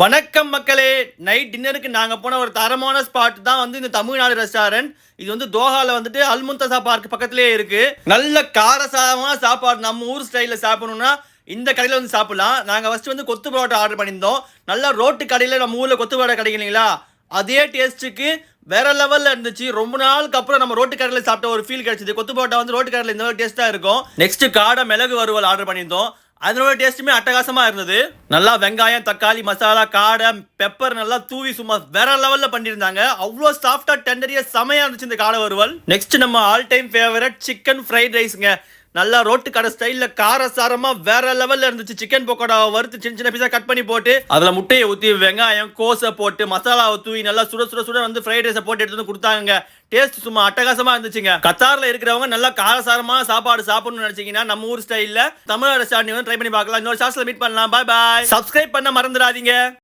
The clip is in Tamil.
வணக்கம் மக்களே. நைட் டின்னருக்கு நாங்கள் போன ஒரு தரமான ஸ்பாட் தான் வந்து இந்த தமிழ்நாடு ரெஸ்டாரண்ட். இது வந்து தோஹாவில் வந்துட்டு அல்முன்தசா பார்க் பக்கத்துலேயே இருக்கு. நல்ல காரசாரமான சாப்பாடு நம்ம ஊர் ஸ்டைலில் சாப்பிடணும்னா இந்த கடையில் வந்து சாப்பிடலாம். நாங்கள் ஃபர்ஸ்ட் வந்து கொத்து பரோட்டா ஆர்டர் பண்ணியிருந்தோம். நல்லா ரோட்டு கடையில் நம்ம ஊரில் கொத்து பரோட்டா கிடைக்கலீங்களா, அதே டேஸ்ட்டுக்கு வேற லெவலில் இருந்துச்சு. ரொம்ப நாளுக்கு அப்புறம் நம்ம ரோட்டு கடையில் சாப்பிட்ட ஒரு ஃபீல் கிடைச்சிது. கொத்து பரோட்டா வந்து ரோட்டு கடையில் இந்த மாதிரி டேஸ்ட்டாக இருக்கும். நெக்ஸ்ட் காடை மிளகு வறுவல் ஆர்டர் பண்ணியிருந்தோம். அதனோட டேஸ்ட்டுமே அட்டகாசமா இருந்தது. நல்லா வெங்காயம், தக்காளி, மசாலா, காடை, பெப்பர் நல்லா தூவி சும்மா வேற லெவல்ல பண்ணியிருந்தாங்க. அவ்வளோ சாஃப்டா டெண்டரியா செமையா இருந்துச்சு இந்த காடை வறுவல். நெக்ஸ்ட் நம்ம all time favourite chicken fried ரைஸ்ங்க. நல்லா ரோட்டு கடை ஸ்டைலில் காரசாரமா வேற லெவல்ல இருந்துச்சு. சிக்கன் பக்கோடாவை வறுத்து சின்ன சின்ன பீஸா கட் பண்ணி போட்டு அதுல முட்டையை ஊற்றி வெங்காயம் கோஸை போட்டு மசாலாவை தூவி நல்லா சுட சுட சுட வந்து ஃப்ரைட் ரைஸை போட்டு எடுத்து வந்து கொடுத்தாங்க. டேஸ்ட் சும்மா அட்டகாசமா இருந்துச்சுங்க. கத்தார்ல இருக்கிறவங்க நல்லா காரசாரமா சாப்பாடு சாப்பிடணும்னு நினைச்சீங்கன்னா நம்ம ஊர் ஸ்டைல்ல தமிழ்நாடு ரெஸ்டாரண்ட் வந்து ட்ரை பண்ணி பார்க்கலாம். இன்னொரு சாஸ்ல மீட் பண்ணலாம். பாய் பாய். சப்ஸ்கிரைப் பண்ண மறந்துடாதீங்க.